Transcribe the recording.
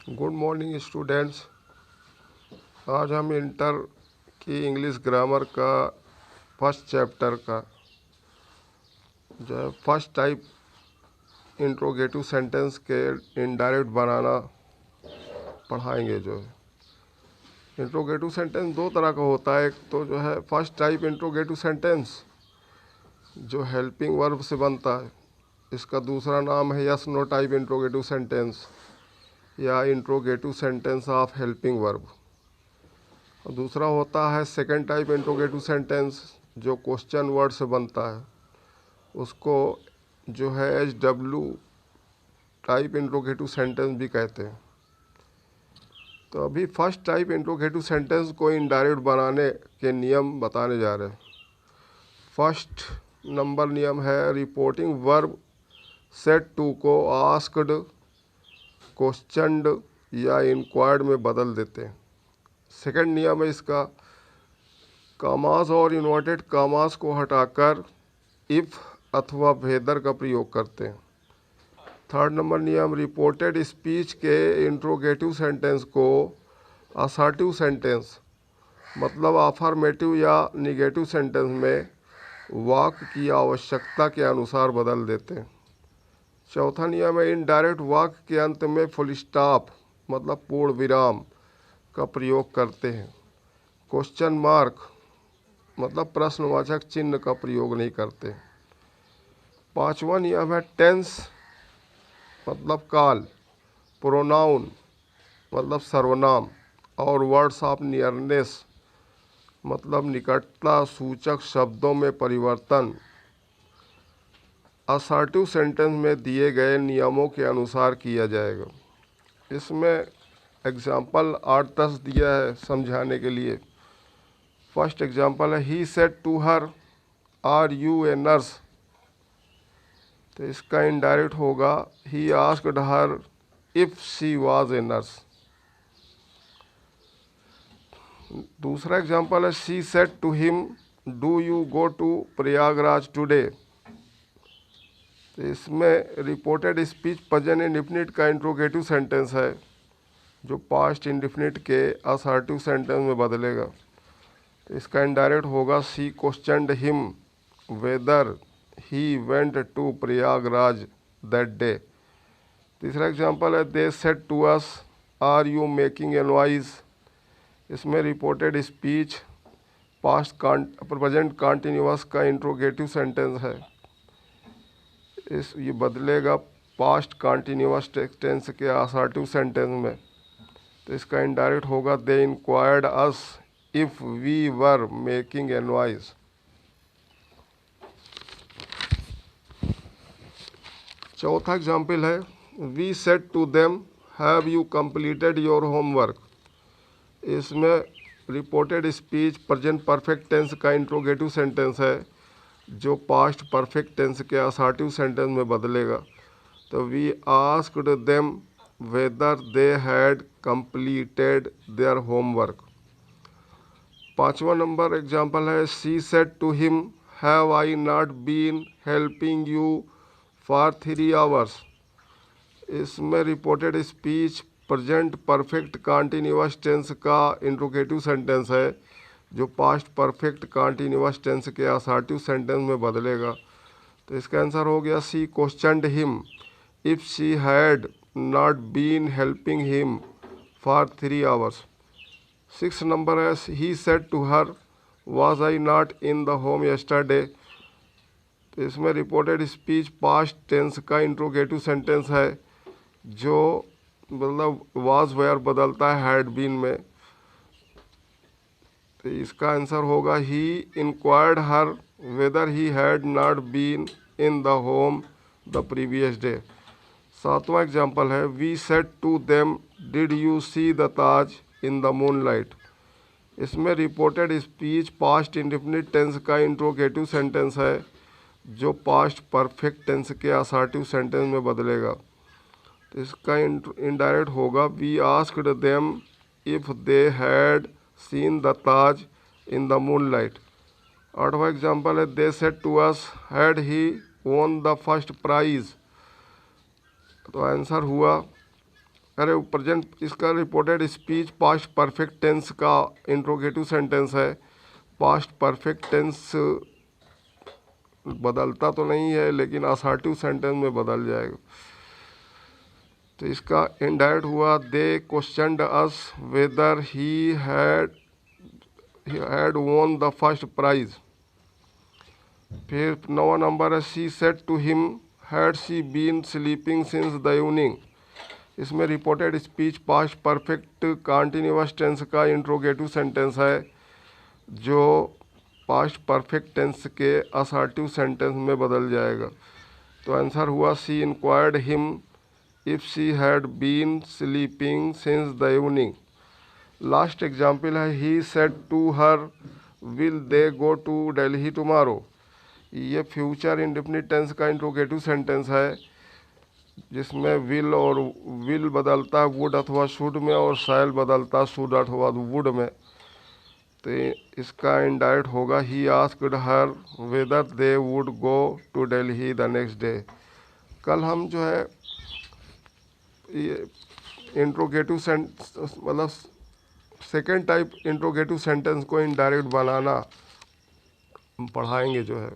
Good morning students. आज हम inter की इंग्लिश ग्रामर का फर्स्ट चैप्टर का जो है फर्स्ट टाइप इंट्रोगेटिव सेंटेंस के इनडायरेक्ट बनाना पढ़ाएंगे। जो है इंट्रोगेटिव सेंटेंस दो तरह का होता है। एक तो जो है फर्स्ट टाइप इंट्रोगेटिव सेंटेंस जो हेल्पिंग वर्ब से बनता है, इसका दूसरा नाम है yes no type interrogative sentence या interrogative sentence of helping verb. और दूसरा होता है सेकंड टाइप इंट्रोगेटिव सेंटेंस जो क्वेश्चन वर्ड से बनता है, उसको जो है HW टाइप इंट्रोगेटिव सेंटेंस भी कहते हैं। तो अभी फर्स्ट टाइप इंट्रोगेटिव सेंटेंस को इनडायरेक्ट बनाने के नियम बताने जा रहे हैं। फर्स्ट नंबर नियम है रिपोर्टिंग वर्ब सेड टू को आस्क्ड, क्वेश्चनड या इंक्वायर्ड में बदल देते हैं। सेकंड नियम है इसका कामास और इन्वर्टेड कामास को हटाकर इफ़ अथवा वेदर का प्रयोग करते हैं। थर्ड नंबर नियम रिपोर्टेड स्पीच के इंट्रोगेटिव सेंटेंस को असर्टिव सेंटेंस मतलब अफर्मेटिव या निगेटिव सेंटेंस में वाक्य की आवश्यकता के अनुसार बदल देते हैं। चौथा नियम है इनडायरेक्ट वाक्य के अंत में फुल स्टॉप मतलब पूर्ण विराम का प्रयोग करते हैं। क्वेश्चन मार्क मतलब प्रश्नवाचक चिन्ह का प्रयोग नहीं करते। पांचवा नियम है टेंस मतलब काल, प्रोनाउन मतलब सर्वनाम और वर्ड्स ऑफ नियरनेस मतलब निकटता सूचक शब्दों में परिवर्तन असर्टिव सेंटेंस में दिए गए नियमों के अनुसार किया जाएगा। इसमें एग्जाम्पल 8-10 दिया है समझाने के लिए। फर्स्ट एग्जाम्पल है he said to her are you a nurse. तो इसका इनडायरेक्ट होगा he asked her if she was a nurse. दूसरा एग्जाम्पल है she said to him do you go to Prayagraj today. तो इसमें रिपोर्टेड स्पीच प्रेजेंट इंडेफिनिट का interrogative sentence है जो पास्ट इंडेफिनिट के असर्टिव सेंटेंस में बदलेगा। तो इसका इनडायरेक्ट होगा she questioned him whether he went to Prayagraj that day. तीसरा एग्जांपल है they said to us are you making a noise. इसमें reported speech past present continuous का इंट्रोगेटिव सेंटेंस है। ये बदलेगा पास्ट कंटिन्यूअस टेंस के असर्टिव सेंटेंस में। तो इसका इनडायरेक्ट होगा they inquired us if we were making a noise. चौथा एग्जाम्पल है we said to them have you completed your homework. इसमें reported speech present perfect tense का इंट्रोगेटिव सेंटेंस है जो पास्ट परफेक्ट टेंस के असर्टिव सेंटेंस में बदलेगा। तो we asked them whether they had completed their homework. पांचवा नंबर एग्जांपल है she said to him have I not been helping you for 3 hours. इसमें reported speech present perfect continuous tense का interrogative sentence है जो past perfect continuous tense के assertive sentence में बदलेगा। तो इसका आंसर हो गया she questioned him if she had not been helping him for 3 hours. 6 number है he said to her was I not in the home yesterday. तो इसमें रिपोर्टेड स्पीच पास्ट टेंस का इंट्रोगेटिव सेंटेंस है जो मतलब was where बदलता है had been में। तो इसका आंसर होगा he inquired her whether he had not been in the home the previous day. सातवां एग्जाम्पल है we said to them did you see the Taj in the moonlight. इसमें reported speech past indefinite tense का interrogative sentence है जो past perfect tense के assertive sentence में बदलेगा। तो इसका इनडायरेक्ट होगा we asked them if they had seen the Taj in the moonlight. आठवां एग्जाम्पल है they said to us had he won the first prize. तो आंसर हुआ अरे प्रेजेंट इसका reported speech past perfect tense का इंट्रोगेटिव सेंटेंस है। Past perfect tense बदलता तो नहीं है लेकिन असर्टिव सेंटेंस में बदल जाएगा। तो इसका इनडायरेक्ट हुआ they questioned us whether he had won the first prize. फिर 9 नंबर है she said to him had she been sleeping since the evening. इसमें reported speech past perfect continuous tense का इंट्रोगेटिव सेंटेंस है जो past perfect tense के assertive sentence में बदल जाएगा। तो आंसर हुआ she inquired him if she had been sleeping since the evening. Last example है he said to her will they go to Delhi tomorrow. ये फ्यूचर इंडेफिनिट टेंस का interrogative sentence है जिसमें विल बदलता है वुड अथवा शुड में और शैल बदलता शुड अथवा वुड में। तो इसका इनडायरेक्ट होगा he asked her whether they would go to Delhi the next day. कल हम जो है ये इंट्रोगेटिव मतलब सेकेंड टाइप इंट्रोगेटिव सेंटेंस को इनडायरेक्ट बनाना पढ़ाएंगे जो है।